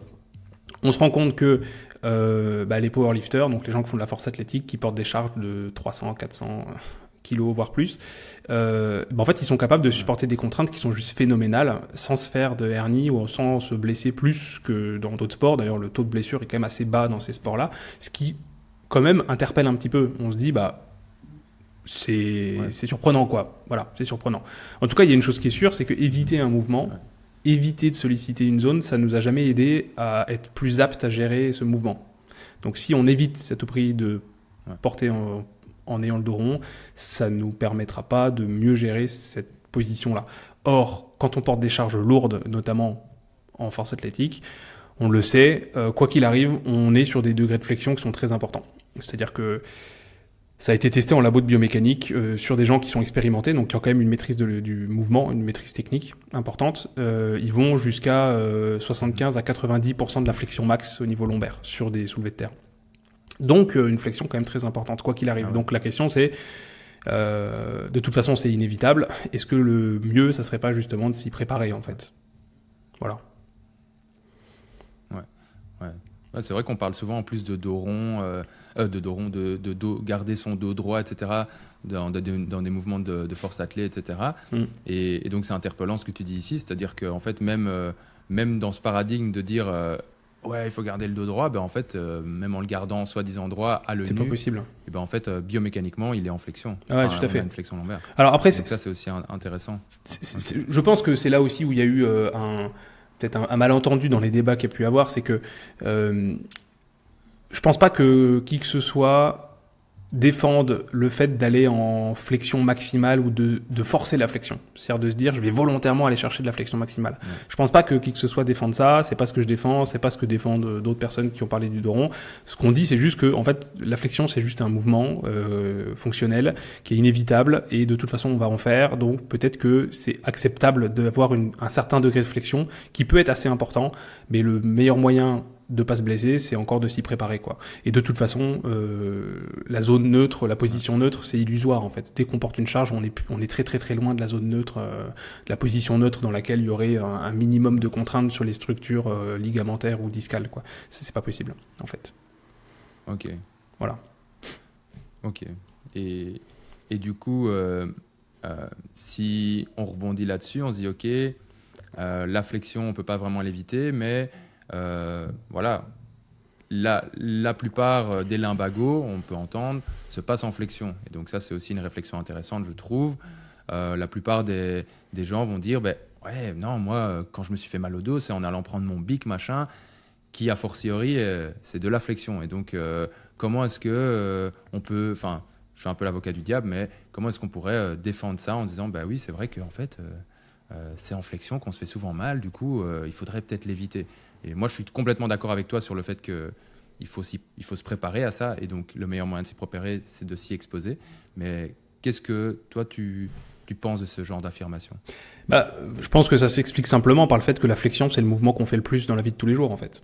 on se rend compte que les powerlifters, donc les gens qui font de la force athlétique, qui portent des charges de 300, 400 kilos, voire plus, en fait, ils sont capables de supporter des contraintes qui sont juste phénoménales, sans se faire de hernie ou sans se blesser plus que dans d'autres sports. D'ailleurs, le taux de blessure est quand même assez bas dans ces sports-là, ce qui, quand même, interpelle un petit peu. On se dit, c'est surprenant, quoi. Voilà, c'est surprenant. En tout cas, il y a une chose qui est sûre, c'est que éviter un mouvement, éviter de solliciter une zone, ça nous a jamais aidé à être plus apte à gérer ce mouvement. Donc, si on évite à tout prix de porter en ayant le dos rond, ça ne nous permettra pas de mieux gérer cette position-là. Or, quand on porte des charges lourdes, notamment en force athlétique, on le sait, quoi qu'il arrive, on est sur des degrés de flexion qui sont très importants. C'est-à-dire que ça a été testé en labo de biomécanique sur des gens qui sont expérimentés, donc qui ont quand même une maîtrise du mouvement, une maîtrise technique importante. Ils vont jusqu'à 75 à 90% de la flexion max au niveau lombaire sur des soulevés de terre. Donc, une flexion quand même très importante, quoi qu'il arrive. Donc, la question, c'est, de toute façon, c'est inévitable. Est-ce que le mieux, ça serait pas justement de s'y préparer, en fait ? Voilà. Ouais, c'est vrai qu'on parle souvent en plus de dos rond, de dos, garder son dos droit, etc., dans des mouvements de force athlée, etc. Et donc, c'est interpellant ce que tu dis ici, c'est-à-dire qu'en fait, même dans ce paradigme de dire... il faut garder le dos droit. En fait, même en le gardant soi-disant droit à l'œil nu, c'est pas possible. Et en fait, biomécaniquement, il est en flexion. Tout à fait. Une flexion lombaire. Alors après, donc ça, c'est aussi intéressant. Je pense que c'est là aussi où il y a eu peut-être un malentendu dans les débats qu'il y a pu y avoir, c'est que je pense pas que qui que ce soit défendent le fait d'aller en flexion maximale ou de forcer la flexion. C'est-à-dire de se dire, je vais volontairement aller chercher de la flexion maximale. Je pense pas que qui que ce soit défende ça, c'est pas ce que je défends, c'est pas ce que défendent d'autres personnes qui ont parlé du dos rond. Ce qu'on dit, c'est juste que, en fait, la flexion, c'est juste un mouvement fonctionnel qui est inévitable et de toute façon, on va en faire. Donc, peut-être que c'est acceptable d'avoir un certain degré de flexion qui peut être assez important, mais le meilleur moyen de pas se blesser, c'est encore de s'y préparer, quoi. Et de toute façon, la zone neutre, la position neutre, c'est illusoire, en fait. Dès qu'on porte une charge, on est très très très loin de la zone neutre, de la position neutre dans laquelle il y aurait un minimum de contraintes sur les structures ligamentaires ou discales, quoi. C'est pas possible, en fait. Ok. Voilà. Ok. Et du coup, si on rebondit là-dessus, on se dit, ok, la flexion, on peut pas vraiment l'éviter, mais la plupart des lumbagos, on peut entendre, se passent en flexion. Et donc ça, c'est aussi une réflexion intéressante, je trouve. La plupart des gens vont dire, non, moi, quand je me suis fait mal au dos, c'est en allant prendre mon bic, machin, qui, a fortiori, c'est de la flexion. Et donc, comment est-ce que on peut... Enfin, je suis un peu l'avocat du diable, mais comment est-ce qu'on pourrait défendre ça en disant, oui, c'est vrai qu'en fait... c'est en flexion qu'on se fait souvent mal, du coup, il faudrait peut-être l'éviter. Et moi, je suis complètement d'accord avec toi sur le fait qu'il faut se préparer à ça, et donc le meilleur moyen de s'y préparer, c'est de s'y exposer. Mais qu'est-ce que toi, tu penses de ce genre d'affirmation ? Je pense que ça s'explique simplement par le fait que la flexion, c'est le mouvement qu'on fait le plus dans la vie de tous les jours, en fait.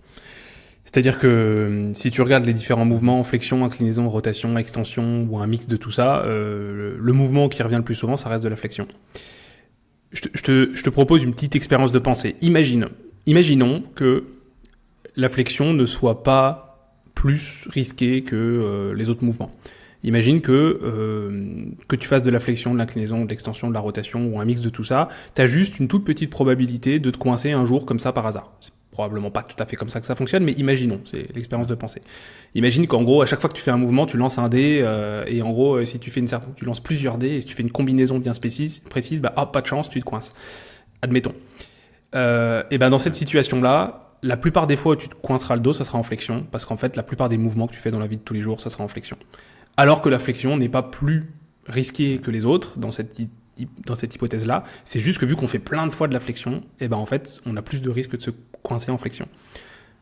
C'est-à-dire que si tu regardes les différents mouvements, flexion, inclinaison, rotation, extension, ou un mix de tout ça, le mouvement qui revient le plus souvent, ça reste de la flexion. Je te propose une petite expérience de pensée. Imaginons que la flexion ne soit pas plus risquée que les autres mouvements. Imagine que tu fasses de la flexion, de l'inclinaison, de l'extension, de la rotation ou un mix de tout ça, tu as juste une toute petite probabilité de te coincer un jour comme ça par hasard. C'est probablement pas tout à fait comme ça que ça fonctionne, mais imaginons, c'est l'expérience de pensée. Imagine qu'en gros, à chaque fois que tu fais un mouvement, tu lances un dé, et en gros, si tu fais tu lances plusieurs dés, et si tu fais une combinaison bien précise, bah hop, pas de chance, tu te coinces. Admettons. Et ben dans cette situation-là, la plupart des fois où tu te coinceras le dos, ça sera en flexion, parce qu'en fait, la plupart des mouvements que tu fais dans la vie de tous les jours, ça sera en flexion. Alors que la flexion n'est pas plus risquée que les autres dans cette hypothèse-là. C'est juste que vu qu'on fait plein de fois de la flexion, et ben en fait, on a plus de risque de se coincer en flexion.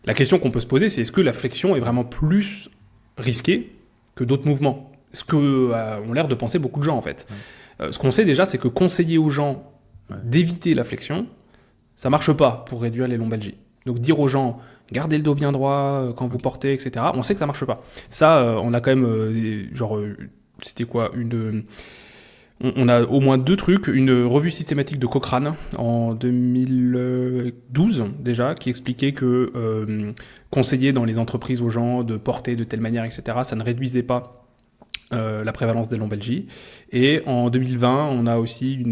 La question qu'on peut se poser, c'est est-ce que la flexion est vraiment plus risquée que d'autres mouvements ? Ce que ont l'air de penser beaucoup de gens en fait. Ce qu'on sait déjà, c'est que conseiller aux gens d'éviter la flexion, ça marche pas pour réduire les lombalgies. Donc dire aux gens gardez le dos bien droit quand vous portez, etc. On sait que ça marche pas. Ça, on a quand même c'était quoi on a au moins 2 trucs, une revue systématique de Cochrane en 2012 déjà, qui expliquait que conseiller dans les entreprises aux gens de porter de telle manière, etc., ça ne réduisait pas la prévalence des lombalgies. Et en 2020, on a aussi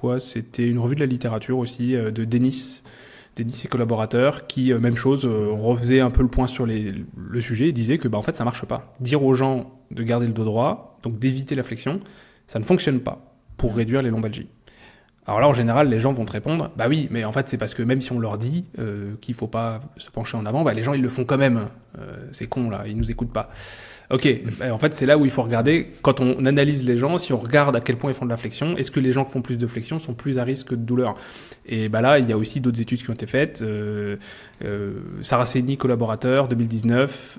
c'était une revue de la littérature aussi de Denis et collaborateurs qui, même chose, refaisaient un peu le point sur le sujet et disaient que en fait ça marche pas. Dire aux gens de garder le dos droit, donc d'éviter la flexion, ça ne fonctionne pas pour réduire les lombalgies. Alors là, en général, les gens vont te répondre bah oui, mais en fait c'est parce que même si on leur dit qu'il faut pas se pencher en avant, les gens ils le font quand même. C'est con là, ils nous écoutent pas. Ok, en fait c'est là où il faut regarder, quand on analyse les gens, si on regarde à quel point ils font de la flexion, est-ce que les gens qui font plus de flexion sont plus à risque de douleur ? Et là, il y a aussi d'autres études qui ont été faites. Saraceni, collaborateur, 2019,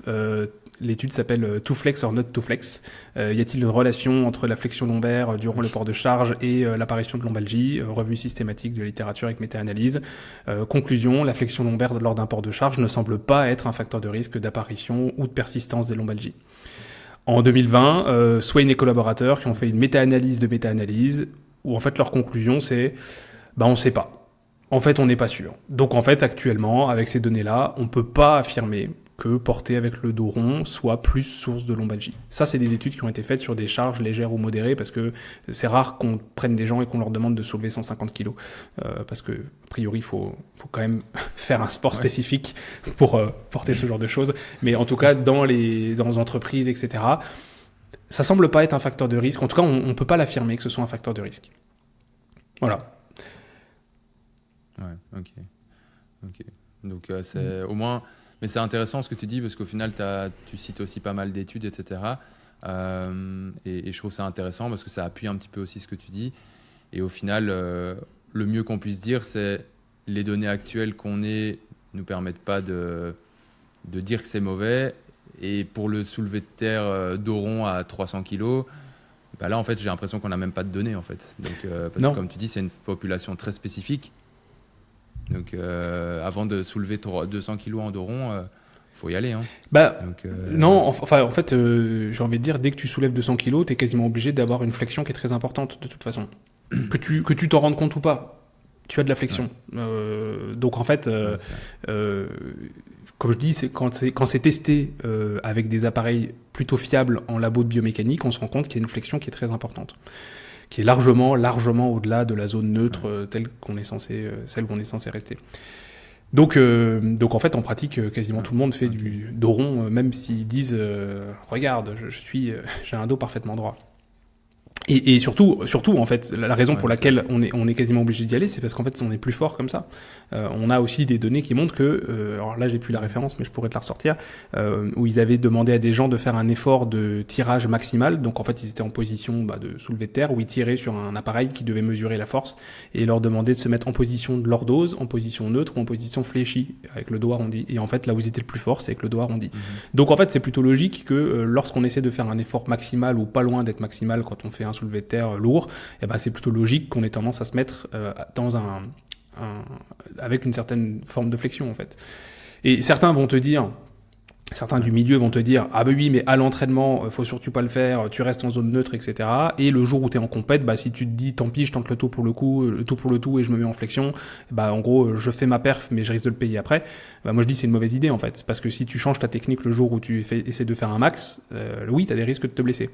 l'étude s'appelle To Flex or Not To Flex. Y a-t-il une relation entre la flexion lombaire durant le port de charge et l'apparition de lombalgie ? Revue systématique de la littérature avec méta-analyse. Conclusion, la flexion lombaire lors d'un port de charge ne semble pas être un facteur de risque d'apparition ou de persistance des lombalgies. En 2020, Swain et collaborateurs qui ont fait une méta-analyse de méta-analyse, où en fait leur conclusion c'est on ne sait pas. En fait, on n'est pas sûr. Donc en fait, actuellement, avec ces données-là, on ne peut pas affirmer que porter avec le dos rond soit plus source de lombalgie. Ça, c'est des études qui ont été faites sur des charges légères ou modérées, parce que c'est rare qu'on prenne des gens et qu'on leur demande de soulever 150 kg. Parce que, a priori, il faut quand même faire un sport spécifique pour porter ce genre de choses. Mais en tout cas, dans les entreprises, etc., ça semble pas être un facteur de risque. En tout cas, on ne peut pas l'affirmer que ce soit un facteur de risque. Voilà. Ouais, ok. Donc c'est au moins, mais c'est intéressant ce que tu dis parce qu'au final tu cites aussi pas mal d'études, etc. Et je trouve ça intéressant parce que ça appuie un petit peu aussi ce que tu dis. Et au final, le mieux qu'on puisse dire, c'est les données actuelles qu'on ait nous permettent pas de dire que c'est mauvais. Et pour le soulevé de terre dos rond à 300 kg, là en fait j'ai l'impression qu'on n'a même pas de données en fait. Donc parce que comme tu dis, c'est une population très spécifique. Donc, avant de soulever 200 kg en dos rond, faut y aller. Hein. Non, en fait, j'ai envie de dire, dès que tu soulèves 200 kg, tu es quasiment obligé d'avoir une flexion qui est très importante, de toute façon. Que tu t'en rendes compte ou pas, tu as de la flexion. Ouais. Donc, en fait, comme je dis, quand c'est testé avec des appareils plutôt fiables en labo de biomécanique, on se rend compte qu'il y a une flexion qui est très importante, qui est largement au-delà de la zone neutre celle qu'on est censé rester. Donc en fait, en pratique, quasiment tout le monde fait du dos rond, même s'ils disent regarde, j'ai un dos parfaitement droit. Et surtout, en fait, la raison pour laquelle on est quasiment obligé d'y aller, c'est parce qu'en fait, on est plus fort comme ça. On a aussi des données qui montrent que, alors là, j'ai plus la référence, mais je pourrais te la ressortir, où ils avaient demandé à des gens de faire un effort de tirage maximal. Donc, en fait, ils étaient en position de soulevé de terre, où ils tiraient sur un appareil qui devait mesurer la force, et ils leur demandaient de se mettre en position de lordose, en position neutre ou en position fléchie, avec le dos arrondi. Et en fait, là où ils étaient le plus fort, c'est avec le dos arrondi. Donc, en fait, c'est plutôt logique que lorsqu'on essaie de faire un effort maximal ou pas loin d'être maximal quand on fait un soulevé de terre lourd, c'est plutôt logique qu'on ait tendance à se mettre dans avec une certaine forme de flexion en fait. Et certains vont te dire Certains du milieu vont te dire ah bah oui mais à l'entraînement faut surtout pas le faire, tu restes en zone neutre, etc. Et le jour où t'es en compète, bah si tu te dis tant pis je tente le tout pour le coup, le tout pour le tout et je me mets en flexion, bah en gros je fais ma perf mais je risque de le payer après. Bah moi je dis c'est une mauvaise idée en fait, parce que si tu changes ta technique le jour où tu essaies de faire un max, oui t'as des risques de te blesser.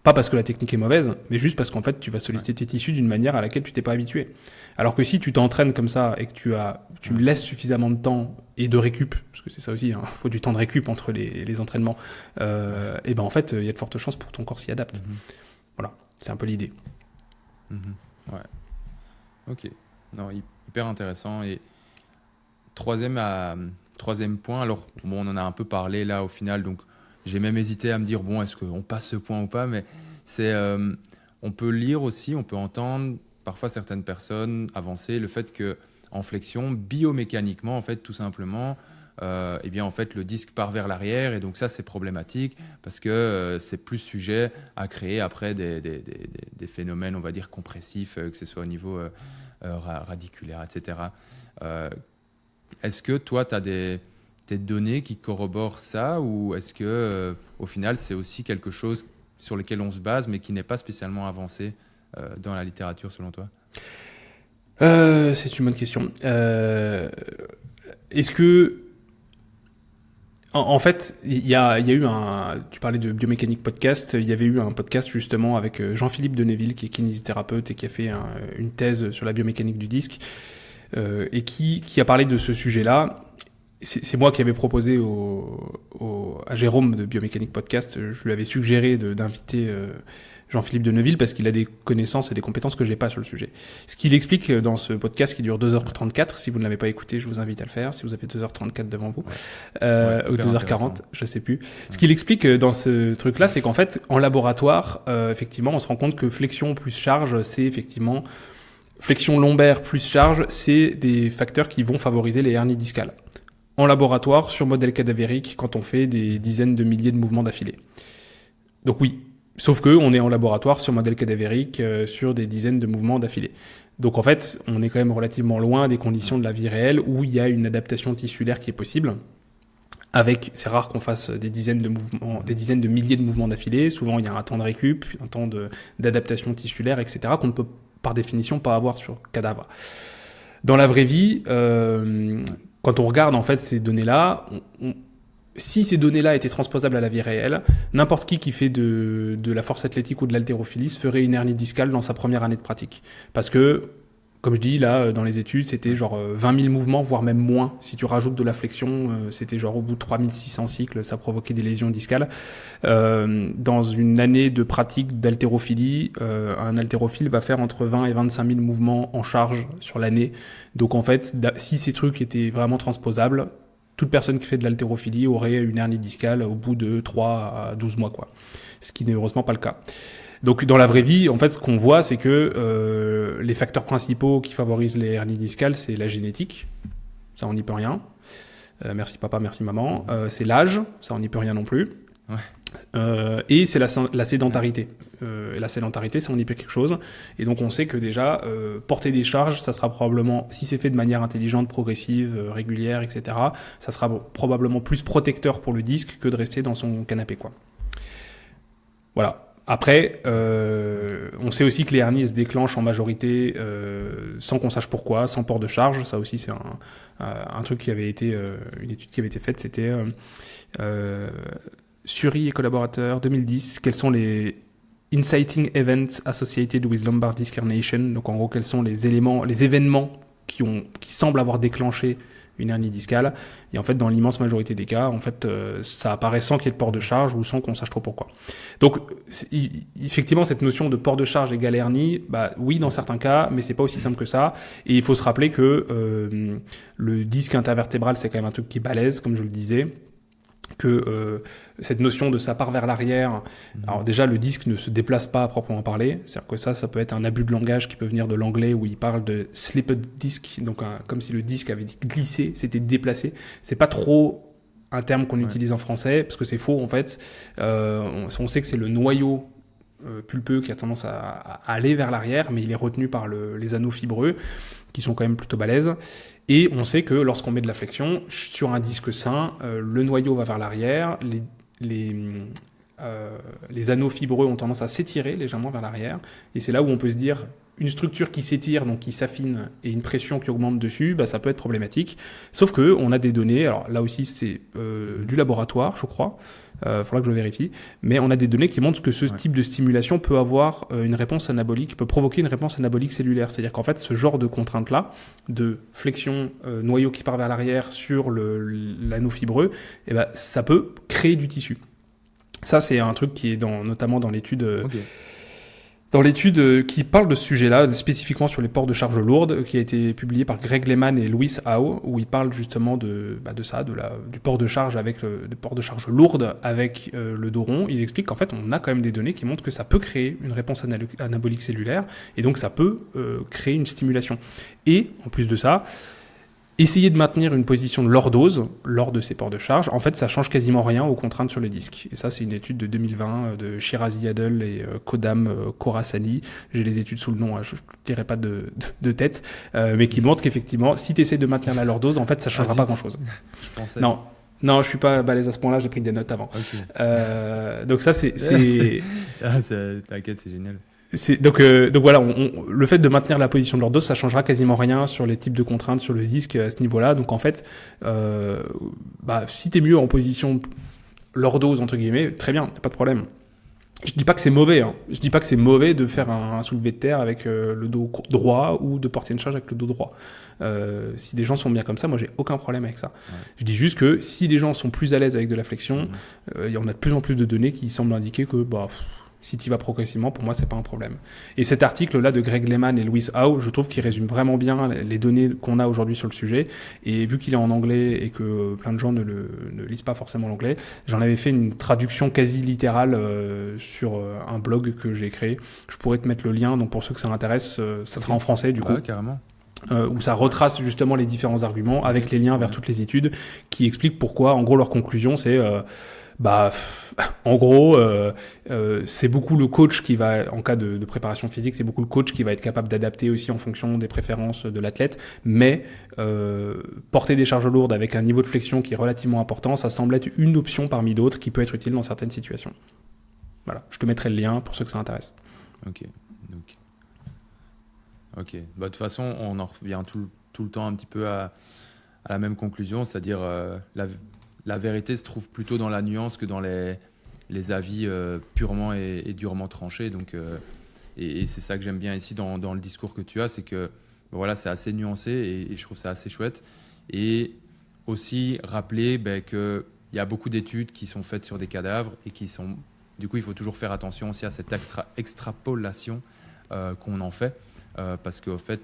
Pas parce que la technique est mauvaise, mais juste parce qu'en fait tu vas solliciter tes tissus d'une manière à laquelle tu t'es pas habitué. Alors que si tu t'entraînes comme ça et que tu laisses suffisamment de temps et de récup, parce que c'est ça aussi, il faut du temps de récup entre les entraînements, et ben en fait, il y a de fortes chances pour que ton corps s'y adapte. Voilà, c'est un peu l'idée. Ouais. Ok. Non, hyper intéressant. Et troisième point, alors bon, on en a un peu parlé là au final, donc j'ai même hésité à me dire, bon, est-ce qu'on passe ce point ou pas, mais c'est, on peut lire aussi, on peut entendre parfois certaines personnes avancer le fait que en flexion, biomécaniquement, en fait, tout simplement, eh bien, en fait, le disque part vers l'arrière et donc ça, c'est problématique parce que c'est plus sujet à créer après des phénomènes, on va dire, compressifs, que ce soit au niveau radiculaire, etc. Est-ce que toi, tu as des données qui corroborent ça ou est-ce que, au final, c'est aussi quelque chose sur lequel on se base mais qui n'est pas spécialement avancé dans la littérature, selon toi ? C'est une bonne question. Est-ce que... En fait, il y a eu un... Tu parlais de biomécanique podcast. Il y avait eu un podcast justement avec Jean-Philippe Deneville, qui est kinésithérapeute et qui a fait une thèse sur la biomécanique du disque et qui a parlé de ce sujet-là. C'est moi qui avais proposé à Jérôme de Biomécanique Podcast. Je lui avais suggéré d'inviter Jean-Philippe Deneville parce qu'il a des connaissances et des compétences que j'ai pas sur le sujet. Ce qu'il explique dans ce podcast qui dure 2h34, si vous ne l'avez pas écouté, je vous invite à le faire, si vous avez 2h34 devant vous, ou 2h40, je sais plus. Ce qu'il explique dans ce truc-là, c'est qu'en fait, en laboratoire, effectivement, on se rend compte que flexion plus charge, c'est effectivement... Flexion lombaire plus charge, c'est des facteurs qui vont favoriser les hernies discales. En laboratoire, sur modèle cadavérique, quand on fait des dizaines de milliers de mouvements d'affilée. Donc oui, sauf que on est en laboratoire sur modèle cadavérique sur des dizaines de mouvements d'affilée. Donc en fait, on est quand même relativement loin des conditions de la vie réelle où il y a une adaptation tissulaire qui est possible. C'est rare qu'on fasse des dizaines de milliers de mouvements d'affilée. Souvent, il y a un temps de récup, un temps d'adaptation tissulaire, etc., qu'on ne peut par définition pas avoir sur cadavre. Dans la vraie vie, quand on regarde en fait ces données-là, si ces données-là étaient transposables à la vie réelle, n'importe qui fait de la force athlétique ou de l'haltérophilie se ferait une hernie discale dans sa première année de pratique. Parce que, comme je dis là, dans les études, c'était genre 20 000 mouvements, voire même moins. Si tu rajoutes de la flexion, c'était genre au bout de 3600 cycles, ça provoquait des lésions discales. Dans une année de pratique d'haltérophilie, un haltérophile va faire entre 20 et 25 000 mouvements en charge sur l'année. Donc en fait, si ces trucs étaient vraiment transposables, toute personne qui fait de l'haltérophilie aurait une hernie discale au bout de 3 à 12 mois, quoi. Ce qui n'est heureusement pas le cas. Donc dans la vraie vie, en fait, ce qu'on voit, c'est que les facteurs principaux qui favorisent les hernies discales, c'est la génétique, ça on n'y peut rien. Merci papa, merci maman. C'est l'âge, ça on n'y peut rien non plus. Ouais. Et c'est la sédentarité. La sédentarité, ça on y peut quelque chose. Et donc on sait que déjà, porter des charges, ça sera probablement, si c'est fait de manière intelligente, progressive, régulière, etc., ça sera probablement plus protecteur pour le disque que de rester dans son canapé, quoi. Voilà. Après, on sait aussi que les hernies se déclenchent en majorité sans qu'on sache pourquoi, sans port de charge. Ça aussi, c'est un truc qui avait été, une étude qui avait été faite. C'était Suri et collaborateurs, 2010. Quels sont les inciting events associated with lumbar disc herniation? Donc en gros, quels sont les événements qui semblent avoir déclenché une hernie discale. Et en fait, dans l'immense majorité des cas, en fait, ça apparaît sans qu'il y ait de port de charge ou sans qu'on sache trop pourquoi. Donc, effectivement, cette notion de port de charge égale hernie, bah oui, dans certains cas, mais c'est pas aussi simple que ça. Et il faut se rappeler que le disque intervertébral, c'est quand même un truc qui est balèze, comme je le disais. Que cette notion de ça part vers l'arrière, alors déjà le disque ne se déplace pas à proprement parler, c'est-à-dire que ça peut être un abus de langage qui peut venir de l'anglais où il parle de slipped disc, donc comme si le disque avait glissé, c'était déplacé. C'est pas trop un terme qu'on utilise en français parce que c'est faux en fait. On sait que c'est le noyau pulpeux qui a tendance à aller vers l'arrière, mais il est retenu par les anneaux fibreux qui sont quand même plutôt balèzes. Et on sait que lorsqu'on met de la flexion sur un disque sain, le noyau va vers l'arrière, les anneaux fibreux ont tendance à s'étirer légèrement vers l'arrière, et c'est là où on peut se dire une structure qui s'étire, donc qui s'affine, et une pression qui augmente dessus, ça peut être problématique. Sauf que on a des données, alors là aussi c'est du laboratoire, je crois, faudra que je le vérifie, mais on a des données qui montrent que ce type de stimulation peut avoir une réponse anabolique, peut provoquer une réponse anabolique cellulaire. C'est-à-dire qu'en fait, ce genre de contrainte-là, de flexion, noyau qui part vers l'arrière sur l'anneau fibreux, ça peut créer du tissu. Ça, c'est un truc qui est notamment dans l'étude... Dans l'étude qui parle de ce sujet-là, spécifiquement sur les ports de charge lourde, qui a été publiée par Greg Lehman et Louis Howe, où ils parlent justement de ça, du port de charge de port de charge lourde avec le dos rond. Ils expliquent qu'en fait, on a quand même des données qui montrent que ça peut créer une réponse anabolique cellulaire, et donc ça peut créer une stimulation. Et en plus de ça, essayer de maintenir une position de lordose lors de ces ports de charge, en fait, ça change quasiment rien aux contraintes sur le disque. Et ça, c'est une étude de 2020 de Shirazi Adel et Kodam Khorasani. J'ai les études sous le nom, je ne dirai pas de tête, mais qui montrent qu'effectivement, si tu essaies de maintenir la lordose, en fait, ça ne changera pas grand-chose. Non, je ne suis pas balèze à ce point-là, j'ai pris des notes avant. Okay. Donc ça, c'est... T'inquiète, c'est génial. Donc voilà, le fait de maintenir la position de lordose, ça changera quasiment rien sur les types de contraintes sur le disque à ce niveau-là. Donc en fait, si t'es mieux en position lordose entre guillemets, très bien, pas de problème. Je dis pas que c'est mauvais. Je dis pas que c'est mauvais de faire un soulevé de terre avec le dos droit ou de porter une charge avec le dos droit. Si des gens sont bien comme ça, moi j'ai aucun problème avec ça. Ouais. Je dis juste que si les gens sont plus à l'aise avec de la flexion, on a de plus en plus de données qui semblent indiquer que si tu y vas progressivement, pour moi, c'est pas un problème. Et cet article-là de Greg Lehman et Louis Howe, je trouve qu'il résume vraiment bien les données qu'on a aujourd'hui sur le sujet. Et vu qu'il est en anglais et que plein de gens ne lisent pas forcément l'anglais, j'en avais fait une traduction quasi littérale sur un blog que j'ai créé. Je pourrais te mettre le lien, donc pour ceux que ça intéresse, ça sera en français du coup. Carrément. Où ça retrace justement les différents arguments avec les liens vers toutes les études qui expliquent pourquoi, en gros, leur conclusion, c'est... en gros, c'est beaucoup le coach qui va, en cas de préparation physique, c'est beaucoup le coach qui va être capable d'adapter aussi en fonction des préférences de l'athlète. Mais porter des charges lourdes avec un niveau de flexion qui est relativement important, ça semble être une option parmi d'autres qui peut être utile dans certaines situations. Voilà, je te mettrai le lien pour ceux que ça intéresse. Ok. De toute façon, on en revient tout le temps un petit peu à la même conclusion, c'est-à-dire la vérité se trouve plutôt dans la nuance que dans les avis purement et durement tranchés. Donc, et c'est ça que j'aime bien ici dans le discours que tu as, c'est que voilà, c'est assez nuancé et je trouve ça assez chouette. Et aussi rappeler qu'il y a beaucoup d'études qui sont faites sur des cadavres et qui sont... Du coup, il faut toujours faire attention aussi à cette extrapolation qu'on en fait. Parce qu'en fait,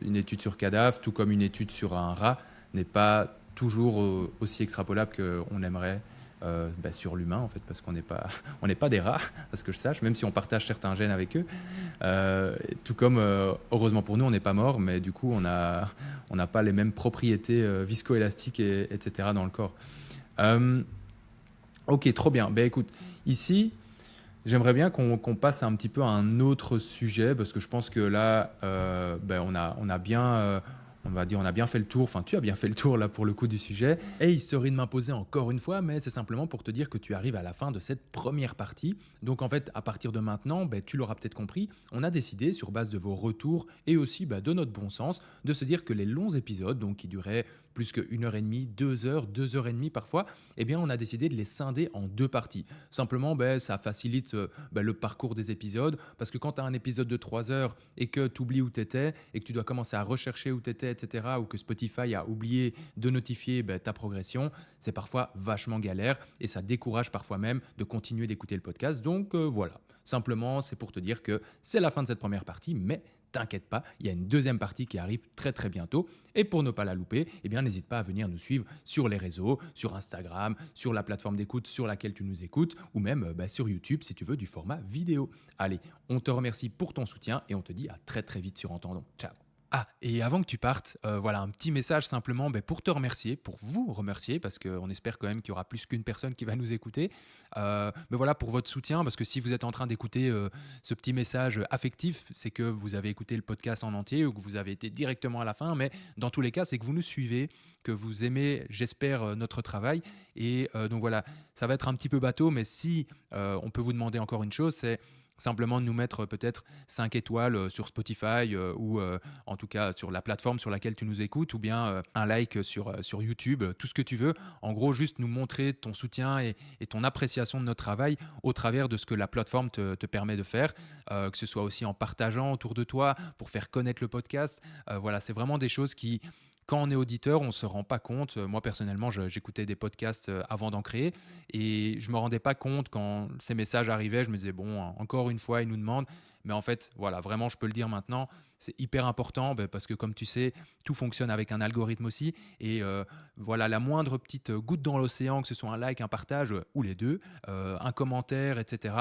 une étude sur cadavre, tout comme une étude sur un rat, n'est pas toujours aussi extrapolable qu'on aimerait sur l'humain, en fait, parce qu'on n'est pas des rats, à ce que je sache, même si on partage certains gènes avec eux. Tout comme, heureusement pour nous, on n'est pas mort, mais du coup, on n'a pas les mêmes propriétés viscoélastiques, etc. dans le corps. Ok, trop bien. Écoute, ici... J'aimerais bien qu'on passe un petit peu à un autre sujet, parce que je pense que là, on a bien fait le tour. Enfin, tu as bien fait le tour là pour le coup du sujet. Et sorry de m'imposer encore une fois, mais c'est simplement pour te dire que tu arrives à la fin de cette première partie. Donc en fait, à partir de maintenant, tu l'auras peut-être compris, on a décidé, sur base de vos retours et aussi de notre bon sens, de se dire que les longs épisodes, donc qui duraient plus que 1h30, 2 heures, 2h30 parfois, on a décidé de les scinder en 2 parties. Simplement, ça facilite le parcours des épisodes, parce que quand tu as un épisode de 3 heures et que tu oublies où tu étais, et que tu dois commencer à rechercher où tu étais, etc., ou que Spotify a oublié de notifier ta progression, c'est parfois vachement galère, et ça décourage parfois même de continuer d'écouter le podcast. Donc voilà, simplement, c'est pour te dire que c'est la fin de cette première partie, mais t'inquiète pas, il y a une deuxième partie qui arrive très très bientôt. Et pour ne pas la louper, n'hésite pas à venir nous suivre sur les réseaux, sur Instagram, sur la plateforme d'écoute sur laquelle tu nous écoutes, ou même sur YouTube si tu veux du format vidéo. Allez, on te remercie pour ton soutien et on te dit à très très vite sur Entendons. Ciao. Ah, et avant que tu partes, voilà un petit message simplement pour te remercier, pour vous remercier, parce qu'on espère quand même qu'il y aura plus qu'une personne qui va nous écouter. Mais voilà, pour votre soutien, parce que si vous êtes en train d'écouter ce petit message affectif, c'est que vous avez écouté le podcast en entier ou que vous avez été directement à la fin. Mais dans tous les cas, c'est que vous nous suivez, que vous aimez, j'espère, notre travail. Et donc voilà, ça va être un petit peu bateau, mais si on peut vous demander encore une chose, c'est simplement de nous mettre peut-être 5 étoiles sur Spotify ou en tout cas sur la plateforme sur laquelle tu nous écoutes, ou bien un like sur YouTube, tout ce que tu veux. En gros, juste nous montrer ton soutien et ton appréciation de notre travail au travers de ce que la plateforme te permet de faire, que ce soit aussi en partageant autour de toi pour faire connaître le podcast. Voilà, c'est vraiment des choses qui... Quand on est auditeur, on ne se rend pas compte. Moi, personnellement, j'écoutais des podcasts avant d'en créer et je ne me rendais pas compte quand ces messages arrivaient. Je me disais, bon, encore une fois, ils nous demandent. Mais en fait, voilà, vraiment, je peux le dire maintenant, c'est hyper important parce que, comme tu sais, tout fonctionne avec un algorithme aussi. Et voilà, la moindre petite goutte dans l'océan, que ce soit un like, un partage ou les deux, un commentaire, etc.,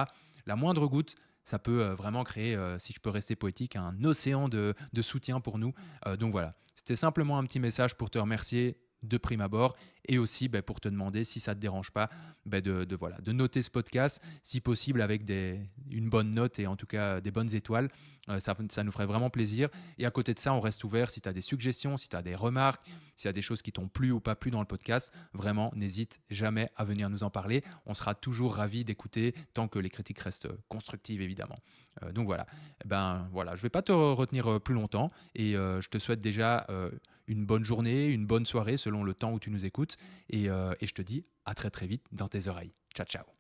la moindre goutte, ça peut vraiment créer, si je peux rester poétique, un océan de soutien pour nous. Donc voilà, c'était simplement un petit message pour te remercier de prime abord et aussi pour te demander si ça ne te dérange pas de noter ce podcast, si possible avec une bonne note et en tout cas des bonnes étoiles. Ça nous ferait vraiment plaisir. Et à côté de ça, on reste ouvert si tu as des suggestions, si tu as des remarques, s'il y a des choses qui t'ont plu ou pas plu dans le podcast. Vraiment, n'hésite jamais à venir nous en parler. On sera toujours ravis d'écouter tant que les critiques restent constructives, évidemment. Donc voilà. Je ne vais pas te retenir plus longtemps et je te souhaite déjà une bonne journée, une bonne soirée selon le temps où tu nous écoutes et je te dis à très très vite dans tes oreilles. Ciao, ciao.